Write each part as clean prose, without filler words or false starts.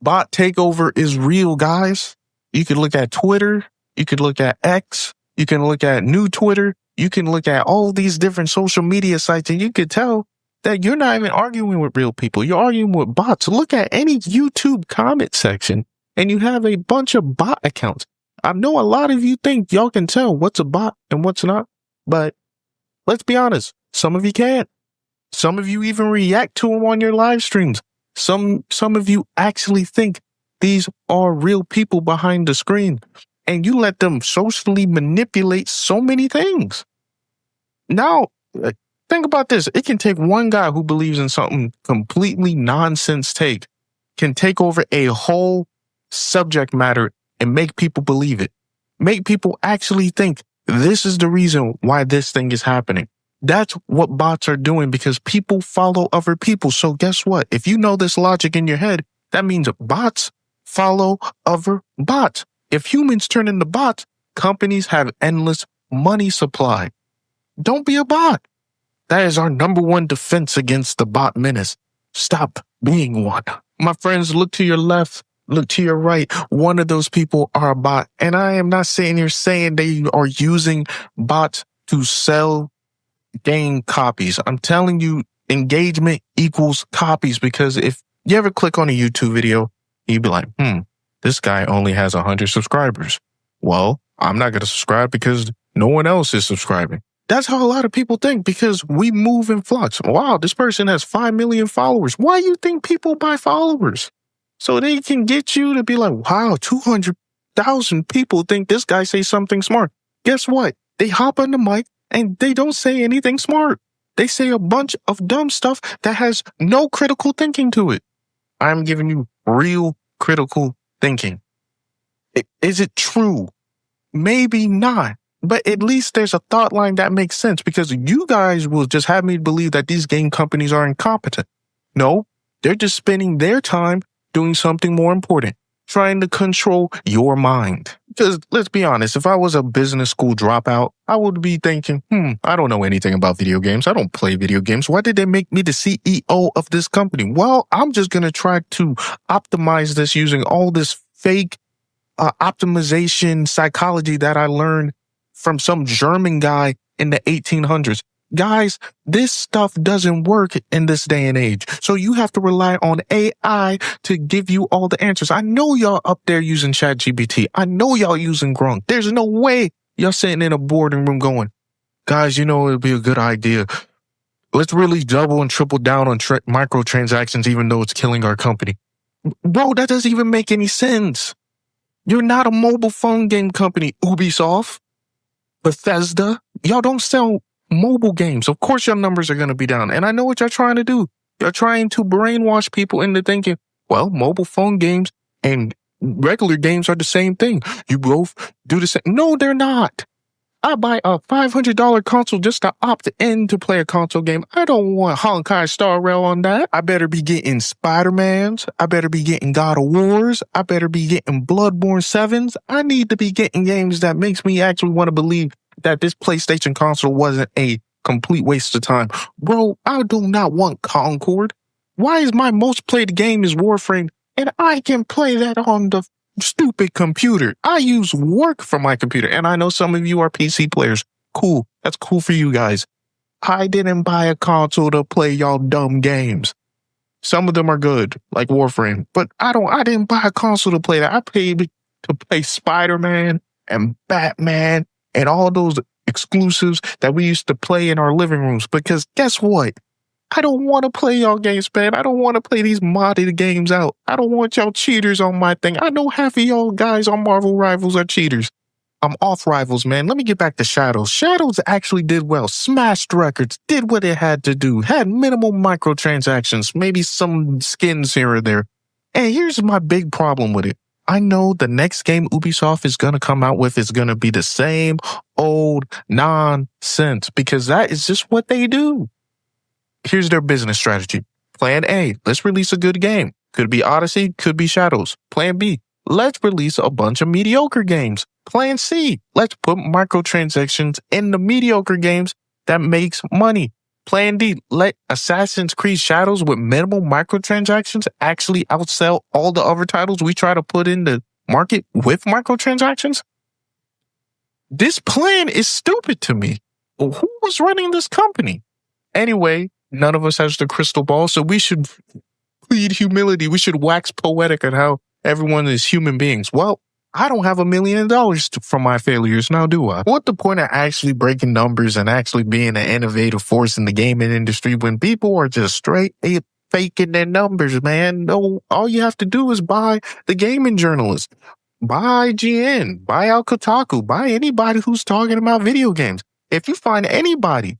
Bot takeover is real, guys. You can look at Twitter. You can look at X. You can look at new Twitter. You can look at all these different social media sites, and you could tell that you're not even arguing with real people. You're arguing with bots. Look at any YouTube comment section, and you have a bunch of bot accounts. I know a lot of you think y'all can tell what's a bot and what's not, but let's be honest. Some of you can't. Some of you even react to them on your live streams. Some of you actually think these are real people behind the screen, and you let them socially manipulate so many things. Now, think about this. It can take one guy who believes in something completely nonsense can take over a whole subject matter and make people believe it. Make people actually think this is the reason why this thing is happening. That's what bots are doing because people follow other people. So guess what? If you know this logic in your head, that means bots follow other bots. If humans turn into bots, companies have endless money supply. Don't be a bot. That is our number one defense against the bot menace. Stop being one. My friends, look to your left, look to your right. One of those people are a bot. And I am not sitting here saying they are using bots to sell game copies. I'm telling you, engagement equals copies, because if you ever click on a YouTube video, you'd be like, this guy only has 100 subscribers. Well, I'm not going to subscribe because no one else is subscribing. That's how a lot of people think, because we move in flux. Wow, this person has 5 million followers. Why do you think people buy followers? So they can get you to be like, wow, 200,000 people think this guy say something smart. Guess what? They hop on the mic and they don't say anything smart. They say a bunch of dumb stuff that has no critical thinking to it. I'm giving you real critical thinking. Is it true? Maybe not. But at least there's a thought line that makes sense, because you guys will just have me believe that these game companies are incompetent. No, they're just spending their time doing something more important, trying to control your mind. Because let's be honest, if I was a business school dropout, I would be thinking, I don't know anything about video games. I don't play video games. Why did they make me the CEO of this company? Well, I'm just going to try to optimize this using all this fake optimization psychology that I learned from some German guy in the 1800s. Guys, this stuff doesn't work in this day and age. So you have to rely on AI to give you all the answers. I know y'all up there using ChatGPT. I know y'all using Grok. There's no way y'all sitting in a boarding room going, guys, you know, it'd be a good idea. Let's really double and triple down on microtransactions, even though it's killing our company. Bro, that doesn't even make any sense. You're not a mobile phone game company, Ubisoft. Bethesda, y'all don't sell mobile games. Of course your numbers are going to be down. And I know what you're trying to do. You're trying to brainwash people into thinking, well, mobile phone games and regular games are the same thing. You both do the same. No, they're not. I buy a $500 console just to opt in to play a console game. I don't want Honkai Star Rail on that. I better be getting Spider-Mans. I better be getting God of Wars. I better be getting Bloodborne 7s. I need to be getting games that makes me actually want to believe that this PlayStation console wasn't a complete waste of time. Bro, I do not want Concord. Why is my most played game is Warframe, and I can play that on the stupid computer? I use work for my computer, and I know some of you are PC players. Cool. That's cool for you guys. I didn't buy a console to play y'all dumb games. Some of them are good, like Warframe, but I didn't buy a console to play that. I paid to play Spider-Man and Batman and all those exclusives that we used to play in our living rooms, because guess what? I don't want to play y'all games, man. I don't want to play these modded games out. I don't want y'all cheaters on my thing. I know half of y'all guys on Marvel Rivals are cheaters. I'm off Rivals, man. Let me get back to Shadows. Shadows actually did well. Smashed records, did what it had to do, had minimal microtransactions, maybe some skins here or there. And here's my big problem with it. I know the next game Ubisoft is going to come out with is going to be the same old nonsense, because that is just what they do. Here's their business strategy. Plan A, let's release a good game. Could be Odyssey, could be Shadows. Plan B, let's release a bunch of mediocre games. Plan C, let's put microtransactions in the mediocre games that makes money. Plan D, let Assassin's Creed Shadows with minimal microtransactions actually outsell all the other titles we try to put in the market with microtransactions? This plan is stupid to me. Who was running this company? Anyway, none of us has the crystal ball, so we should plead humility. We should wax poetic on how everyone is human beings. Well, I don't have $1 million from my failures now, do I? What the point of actually breaking numbers and actually being an innovative force in the gaming industry when people are just straight faking their numbers, man? No, all you have to do is buy the gaming journalist, buy GN, buy Al Kotaku, buy anybody who's talking about video games. If you find anybody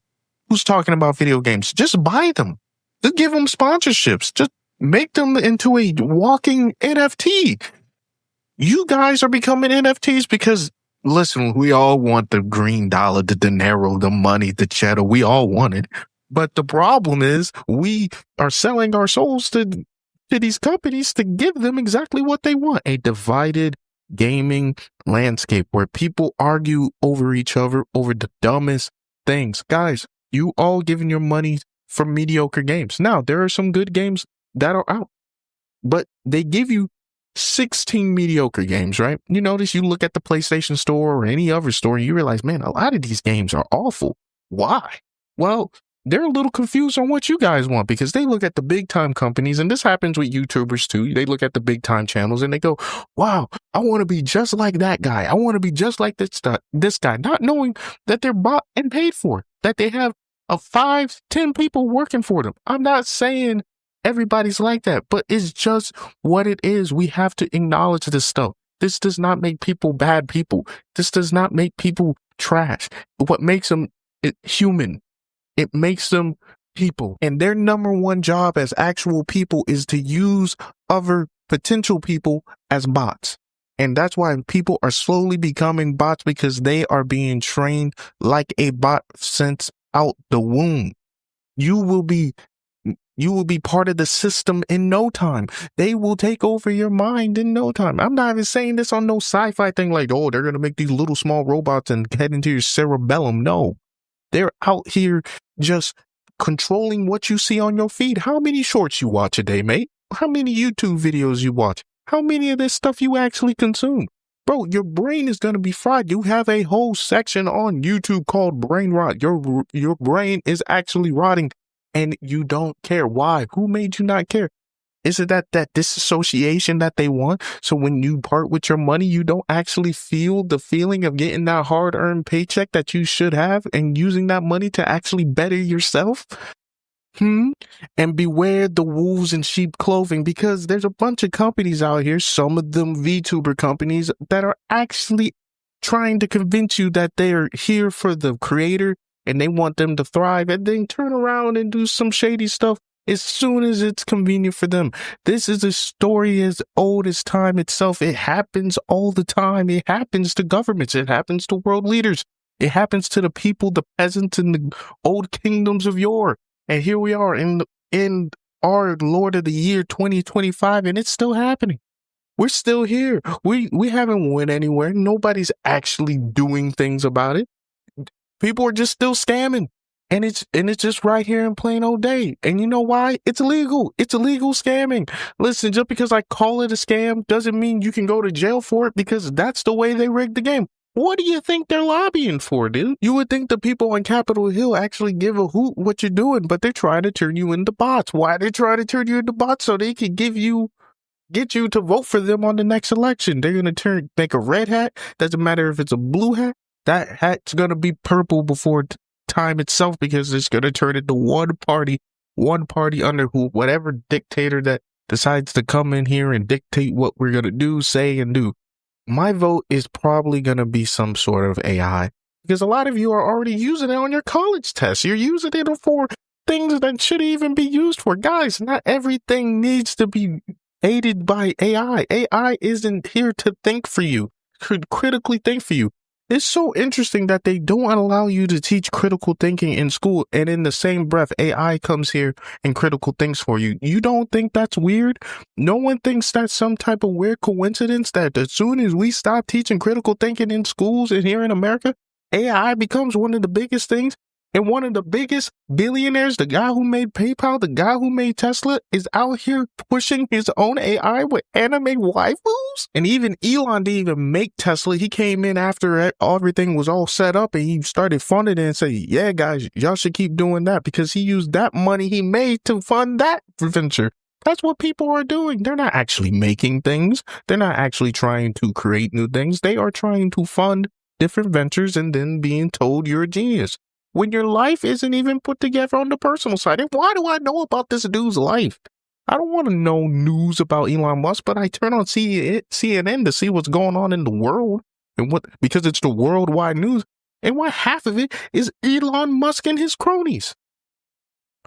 who's talking about video games, just buy them. Just give them sponsorships. Just make them into a walking NFT. You guys are becoming NFTs because, listen, we all want the green dollar, the dinero, the money, the cheddar. We all want it. But the problem is we are selling our souls to these companies to give them exactly what they want. A divided gaming landscape where people argue over each other over the dumbest things. Guys, you all giving your money for mediocre games. Now, there are some good games that are out, but they give you 16 mediocre games, right? You notice, you look at the PlayStation Store or any other store and you realize, man, a lot of these games are awful. Why? Well, they're a little confused on what you guys want because they look at the big time companies, and this happens with YouTubers too. They look at the big time channels and they go, wow, I want to be just like that guy. I want to be just like this guy, not knowing that they're bought and paid for, that they have 5-10 people working for them. I'm not saying everybody's like that, but it's just what it is. We have to acknowledge this stuff. This does not make people bad people. This does not make people trash. What makes them human? It makes them people. And their number one job as actual people is to use other potential people as bots. And that's why people are slowly becoming bots, because they are being trained like a bot since out the womb. You will be part of the system in no time. They will take over your mind in no time. I'm not even saying this on no sci-fi thing like, oh, they're going to make these little small robots and head into your cerebellum. No, they're out here just controlling what you see on your feed. How many shorts you watch a day, mate? How many YouTube videos you watch? How many of this stuff you actually consume? Bro, your brain is going to be fried. You have a whole section on YouTube called brain rot. Your brain is actually rotting. And you don't care. Why? Who made you not care? Is it that disassociation that they want? So when you part with your money, you don't actually feel the feeling of getting that hard-earned paycheck that you should have and using that money to actually better yourself? And beware the wolves in sheep clothing, because there's a bunch of companies out here, some of them VTuber companies, that are actually trying to convince you that they are here for the creator and they want them to thrive, and then turn around and do some shady stuff as soon as it's convenient for them. This is a story as old as time itself. It happens all the time. It happens to governments. It happens to world leaders. It happens to the people, the peasants in the old kingdoms of yore. And here we are in our Lord of the Year 2025, and it's still happening. We're still here. We haven't went anywhere. Nobody's actually doing things about it. People are just still scamming, and it's just right here in plain old day. And you know why? It's illegal. It's illegal scamming. Listen, just because I call it a scam doesn't mean you can go to jail for it, because that's the way they rigged the game. What do you think they're lobbying for, dude? You would think the people on Capitol Hill actually give a hoot what you're doing, but they're trying to turn you into bots. Why they trying to turn you into bots? So they can get you to vote for them on the next election. They're going to make a red hat. Doesn't matter if it's a blue hat. That hat's going to be purple before time itself, because it's going to turn into one party under whatever dictator that decides to come in here and dictate what we're going to do, say, and do. My vote is probably going to be some sort of AI, because a lot of you are already using it on your college tests. You're using it for things that shouldn't even be used for. Guys, not everything needs to be aided by AI. AI isn't here to think for you, could critically think for you. It's so interesting that they don't allow you to teach critical thinking in school, and in the same breath, AI comes here and critical thinks for you. You don't think that's weird? No one thinks that's some type of weird coincidence that as soon as we stop teaching critical thinking in schools and here in America, AI becomes one of the biggest things. And one of the biggest billionaires, the guy who made PayPal, the guy who made Tesla, is out here pushing his own AI with anime waifus. And even Elon didn't even make Tesla. He came in after everything was all set up and he started funding it and said, yeah, guys, y'all should keep doing that, because he used that money he made to fund that venture. That's what people are doing. They're not actually making things. They're not actually trying to create new things. They are trying to fund different ventures and then being told you're a genius when your life isn't even put together on the personal side. And why do I know about this dude's life? I don't want to know news about Elon Musk, but I turn on CNN to see what's going on in the world, and because it's the worldwide news, and why half of it is Elon Musk and his cronies.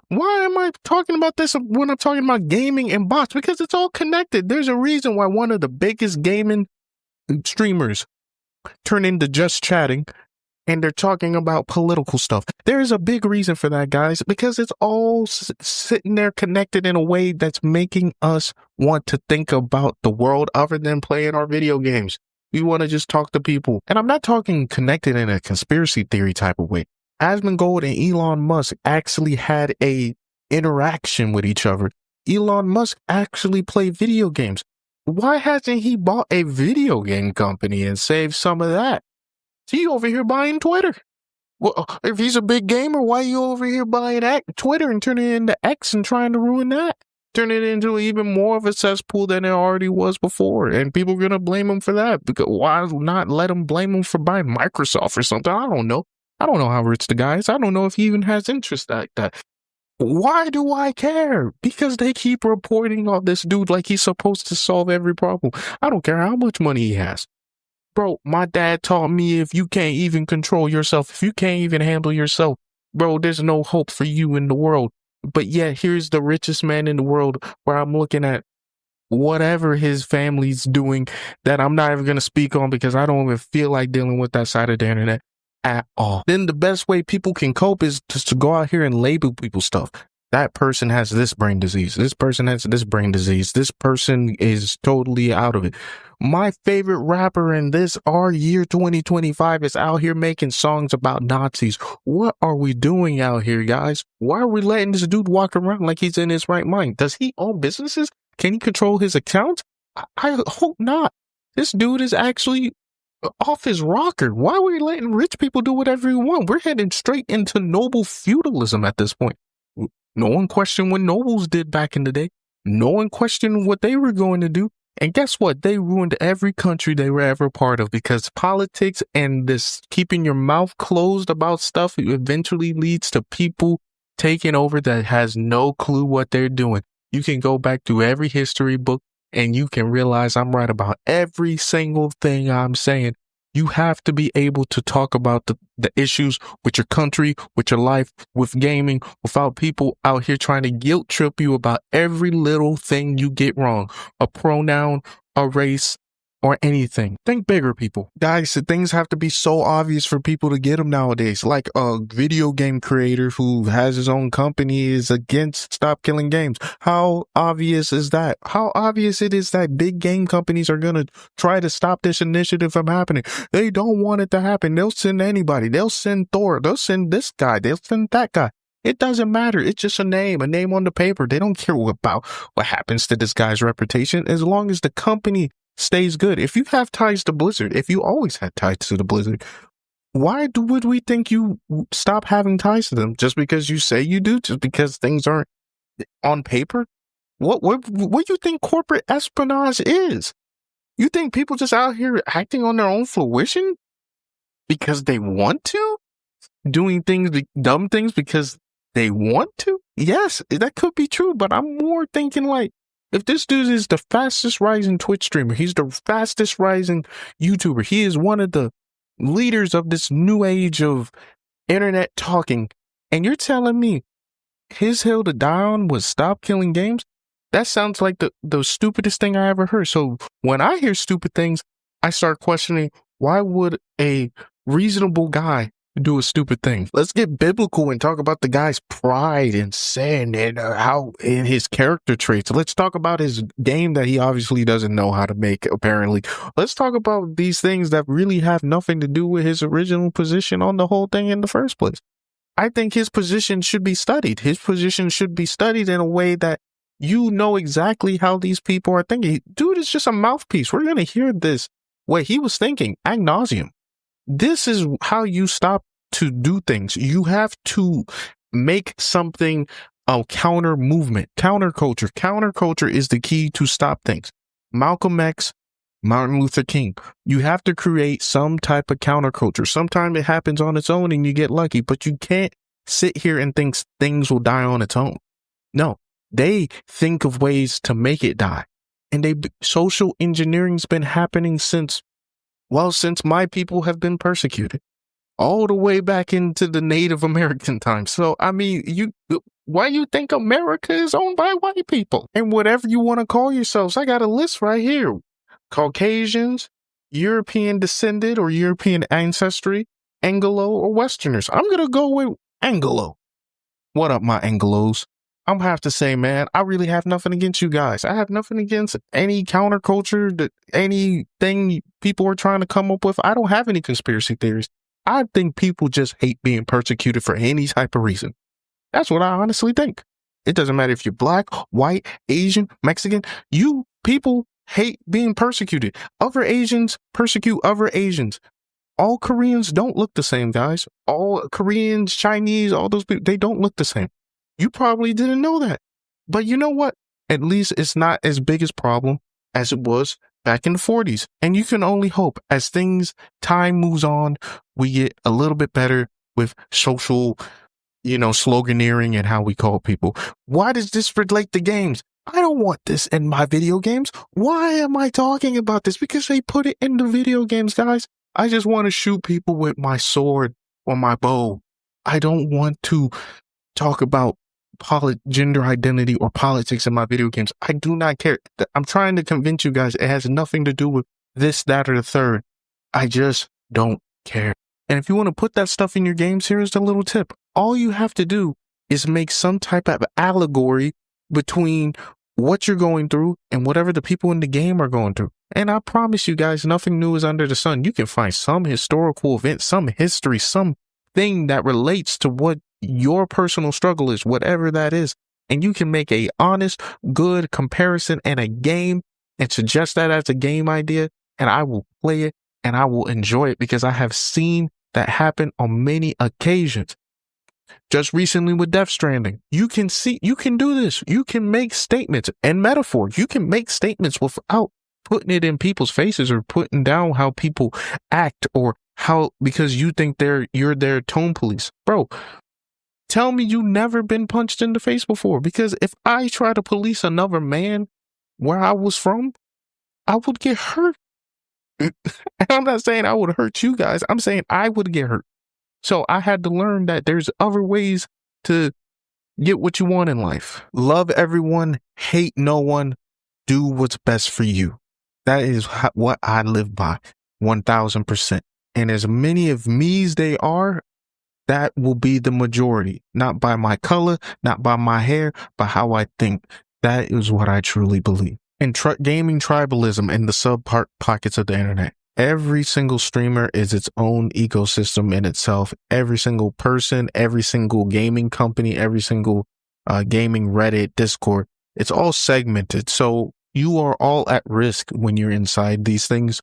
Why am I talking about this when I'm talking about gaming and bots? Because it's all connected. There's a reason why one of the biggest gaming streamers turned into just chatting, and they're talking about political stuff. There is a big reason for that, guys, because it's all sitting there connected in a way that's making us want to think about the world other than playing our video games. We want to just talk to people. And I'm not talking connected in a conspiracy theory type of way. Asmongold and Elon Musk actually had a interaction with each other. Elon Musk actually played video games. Why hasn't he bought a video game company and saved some of that? He over here buying Twitter. Well, if he's a big gamer, why are you over here buying Twitter and turning it into X and trying to ruin that? Turn it into even more of a cesspool than it already was before. And people are going to blame him for that. Because why not let him blame him for buying Microsoft or something? I don't know. I don't know how rich the guy is. I don't know if he even has interest like that. Why do I care? Because they keep reporting on this dude like he's supposed to solve every problem. I don't care how much money he has. Bro, my dad taught me if you can't even control yourself, if you can't even handle yourself, bro, there's no hope for you in the world. But yet, here's the richest man in the world where I'm looking at whatever his family's doing that I'm not even going to speak on because I don't even feel like dealing with that side of the internet at all. Then the best way people can cope is just to go out here and label people's stuff. That person has this brain disease. This person has this brain disease. This person is totally out of it. My favorite rapper in our year 2025 is out here making songs about Nazis. What are we doing out here, guys? Why are we letting this dude walk around like he's in his right mind? Does he own businesses? Can he control his accounts? I hope not. This dude is actually off his rocker. Why are we letting rich people do whatever we want? We're heading straight into noble feudalism at this point. No one questioned what nobles did back in the day. No one questioned what they were going to do. And guess what? They ruined every country they were ever part of, because politics and this keeping your mouth closed about stuff eventually leads to people taking over that has no clue what they're doing. You can go back through every history book and you can realize I'm right about every single thing I'm saying. You have to be able to talk about the issues with your country, with your life, with gaming, without people out here trying to guilt trip you about every little thing you get wrong. A pronoun, a race, or anything. Think bigger, people. Guys, things have to be so obvious for people to get them nowadays. Like a video game creator who has his own company is against stop killing games. How obvious is that? How obvious it is that big game companies are going to try to stop this initiative from happening. They don't want it to happen. They'll send anybody. They'll send Thor. They'll send this guy. They'll send that guy. It doesn't matter. It's just a name on the paper. They don't care about what happens to this guy's reputation as long as the company stays good. If you have ties to Blizzard, if you always had ties to the Blizzard, why would we think you stop having ties to them? Just because you say you do? Just because things aren't on paper? What do you think corporate espionage is? You think people just out here acting on their own fruition because they want to? Doing things, dumb things because they want to? Yes, that could be true, but I'm more thinking like, if this dude is the fastest rising Twitch streamer, he's the fastest rising YouTuber, he is one of the leaders of this new age of internet talking, and you're telling me his hill to die on was stop killing games? That sounds like the stupidest thing I ever heard. So when I hear stupid things, I start questioning, why would a reasonable guy do a stupid thing? Let's get biblical and talk about the guy's pride and sin and how in his character traits. Let's talk about his game that he obviously doesn't know how to make, apparently. Let's talk about these things that really have nothing to do with his original position on the whole thing in the first place. I think his position should be studied. His position should be studied in a way that you know exactly how these people are thinking. Dude is just a mouthpiece. We're going to hear this, what he was thinking ad nauseum. This is how you stop to do things. You have to make something a counter movement, counterculture. Counterculture is the key to stop things. Malcolm X, Martin Luther King. You have to create some type of counterculture. Sometimes it happens on its own and you get lucky, but you can't sit here and think things will die on its own. No, they think of ways to make it die. And social engineering's been happening since my people have been persecuted, all the way back into the Native American times. So, I mean, why you think America is owned by white people? And whatever you want to call yourselves, I got a list right here. Caucasians, European descended or European ancestry, Anglo or Westerners. I'm going to go with Anglo. What up, my Anglos? I'm gonna have to say, man, I really have nothing against you guys. I have nothing against any counterculture, anything people are trying to come up with. I don't have any conspiracy theories. I think people just hate being persecuted for any type of reason. That's what I honestly think. It doesn't matter if you're black, white, Asian, Mexican. You people hate being persecuted. Other Asians persecute other Asians. All Koreans don't look the same, guys. All Koreans, Chinese, all those people, they don't look the same. You probably didn't know that. But you know what? At least it's not as big a problem as it was back in the 40s. And you can only hope as time moves on, we get a little bit better with social, sloganeering and how we call people. Why does this relate to games? I don't want this in my video games. Why am I talking about this? Because they put it in the video games, guys. I just want to shoot people with my sword or my bow. I don't want to talk about gender identity or politics in my video games. I do not care. I'm trying to convince you guys it has nothing to do with this, that, or the third. I just don't care. And if you want to put that stuff in your games, here's the little tip. All you have to do is make some type of allegory between what you're going through and whatever the people in the game are going through. And I promise you guys, nothing new is under the sun. You can find some historical event, some history, some thing that relates to what your personal struggle is, whatever that is. And you can make a honest, good comparison in a game and suggest that as a game idea. And I will play it and I will enjoy it because I have seen that happen on many occasions. Just recently with Death Stranding, you can do this. You can make statements and metaphors. You can make statements without putting it in people's faces or putting down how people act or because you think you're their tone police. Bro, tell me you never been punched in the face before, because if I try to police another man where I was from, I would get hurt. And I'm not saying I would hurt you guys. I'm saying I would get hurt. So I had to learn that there's other ways to get what you want in life. Love everyone, hate no one, do what's best for you. That is what I live by, 1000%. And as many of me's they are, that will be the majority. Not by my color, not by my hair, but how I think. That is what I truly believe. And gaming tribalism in the pockets of the internet. Every single streamer is its own ecosystem in itself. Every single person, every single gaming company, every single gaming Reddit, Discord, it's all segmented. So you are all at risk when you're inside these things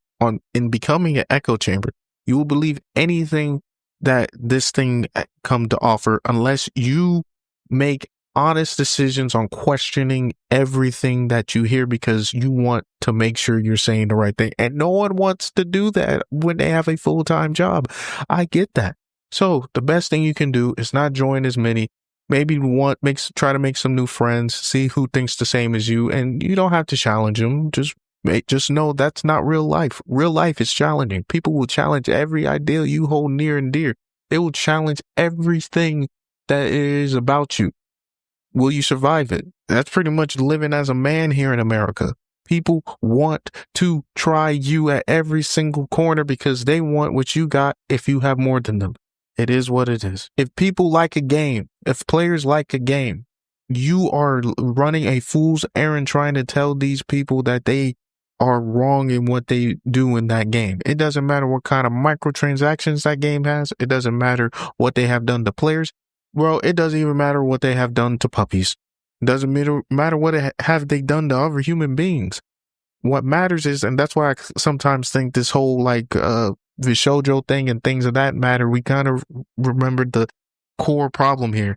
in becoming an echo chamber. You will believe anything that this thing come to offer unless you make honest decisions on questioning everything that you hear because you want to make sure you're saying the right thing. And no one wants to do that when they have a full-time job. I get that. So the best thing you can do is not join as many. Maybe try to make some new friends, see who thinks the same as you, and you don't have to challenge them. Just know that's not real life. Real life is challenging. People will challenge every idea you hold near and dear. They will challenge everything that is about you. Will you survive it? That's pretty much living as a man here in America. People want to try you at every single corner because they want what you got if you have more than them. It is what it is. If people like a game, if players like a game, you are running a fool's errand trying to tell these people that they are wrong in what they do in that game. It doesn't matter what kind of microtransactions that game has. It doesn't matter what they have done to players. Well, it doesn't even matter what they have done to puppies. It doesn't matter what have they done to other human beings. What matters is, and that's why I sometimes think this whole the shoujo thing and things of that matter, we kind of remembered the core problem here.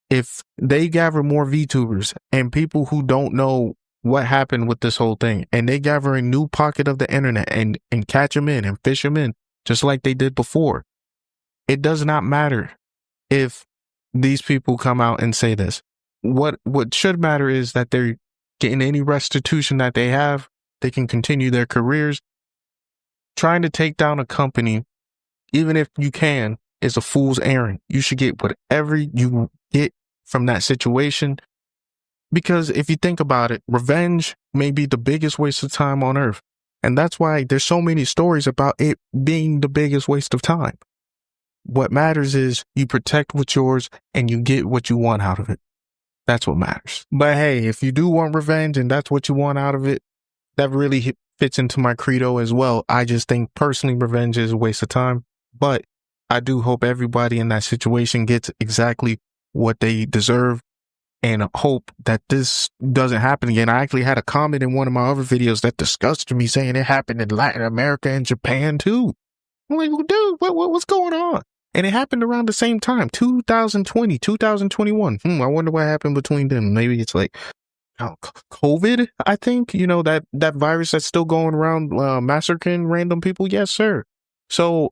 If they gather more VTubers and people who don't know what happened with this whole thing, and they gather a new pocket of the internet and catch them in and fish them in, just like they did before, it does not matter if these people come out and say this. What should matter is that they're getting any restitution that they have. They can continue their careers. Trying to take down a company, even if you can, is a fool's errand. You should get whatever you get from that situation. Because if you think about it, revenge may be the biggest waste of time on earth. And that's why there's so many stories about it being the biggest waste of time. What matters is you protect what's yours and you get what you want out of it. That's what matters. But hey, if you do want revenge and that's what you want out of it, that really fits into my credo as well. I just think personally revenge is a waste of time. But I do hope everybody in that situation gets exactly what they deserve and hope that this doesn't happen again. I actually had a comment in one of my other videos that disgusted me saying it happened in Latin America and Japan too. I'm like, dude, what's going on? And it happened around the same time, 2020, 2021. I wonder what happened between them. Maybe it's like COVID, I think, that virus that's still going around massacring random people. Yes, sir. So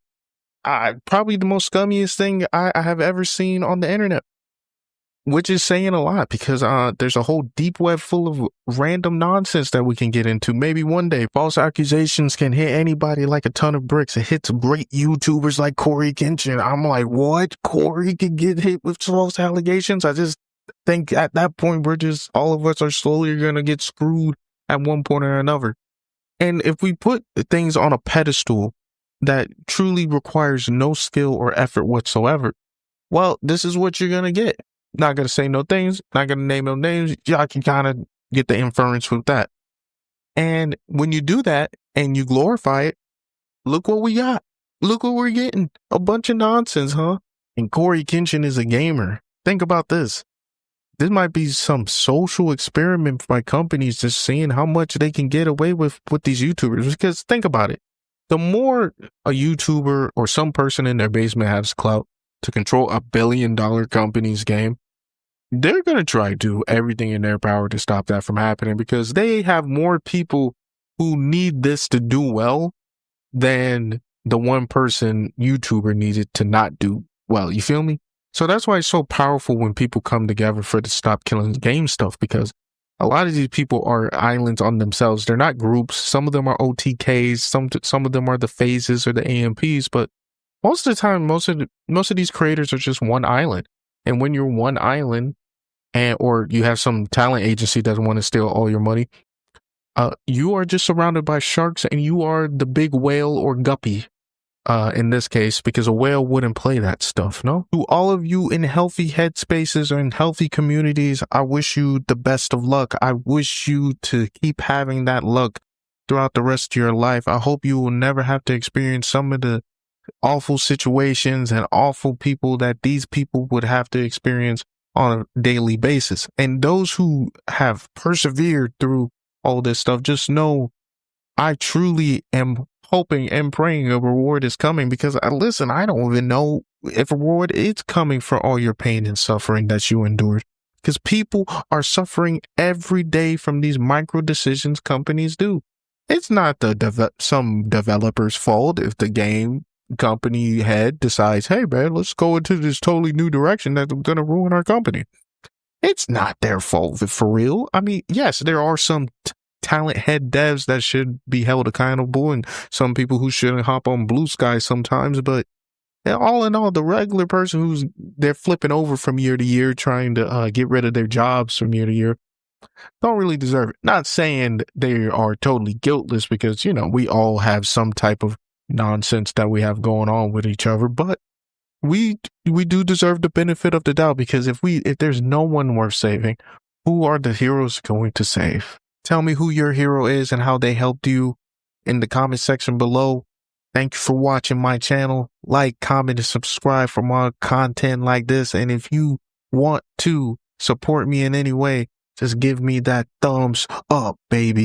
probably the most scummiest thing I have ever seen on the internet, which is saying a lot because there's a whole deep web full of random nonsense that we can get into. Maybe one day false accusations can hit anybody like a ton of bricks. It hits great YouTubers like Corey Kenshin. I'm like, what? Corey could get hit with false allegations? I just think at that point, all of us are slowly going to get screwed at one point or another. And if we put things on a pedestal that truly requires no skill or effort whatsoever, well, this is what you're going to get. Not going to say no things, not going to name no names. Y'all can kind of get the inference with that. And when you do that and you glorify it, look what we got. Look what we're getting. A bunch of nonsense, huh? And Corey Kenshin is a gamer. Think about this. This might be some social experiment by companies just seeing how much they can get away with these YouTubers. Because think about it. The more a YouTuber or some person in their basement has clout to control $1 billion company's game, they're going to try to do everything in their power to stop that from happening because they have more people who need this to do well than the one person YouTuber needed to not do well. You feel me? So that's why it's so powerful when people come together for the stop killing game stuff, because a lot of these people are islands on themselves. They're not groups. Some of them are OTKs. Some of them are the phases or the AMPs. But most of the time, most of these creators are just one island. And when you're one island, or you have some talent agency that want to steal all your money, you are just surrounded by sharks, and you are the big whale or guppy. In this case, because a whale wouldn't play that stuff, no? To all of you in healthy headspaces or in healthy communities, I wish you the best of luck. I wish you to keep having that luck throughout the rest of your life. I hope you will never have to experience some of the awful situations and awful people that these people would have to experience on a daily basis. And those who have persevered through all this stuff, just know I truly am hoping and praying a reward is coming, because listen, I don't even know if a reward is coming for all your pain and suffering that you endured, because people are suffering every day from these micro decisions companies do. It's not some developer's fault if the game company head decides, hey man, let's go into this totally new direction that's going to ruin our company. It's not their fault for real. I mean, yes, there are some talent head devs that should be held accountable, and some people who shouldn't hop on blue sky sometimes, but all in all, the regular person they're flipping over from year to year, trying to get rid of their jobs from year to year, don't really deserve it. Not saying they are totally guiltless, because we all have some type of nonsense that we have going on with each other, but we do deserve the benefit of the doubt, because if there's no one worth saving, who are the heroes going to save? Tell me who your hero is and how they helped you in the comment section below. Thank you for watching my channel. Like, comment, and subscribe for more content like this. And if you want to support me in any way, just give me that thumbs up, baby.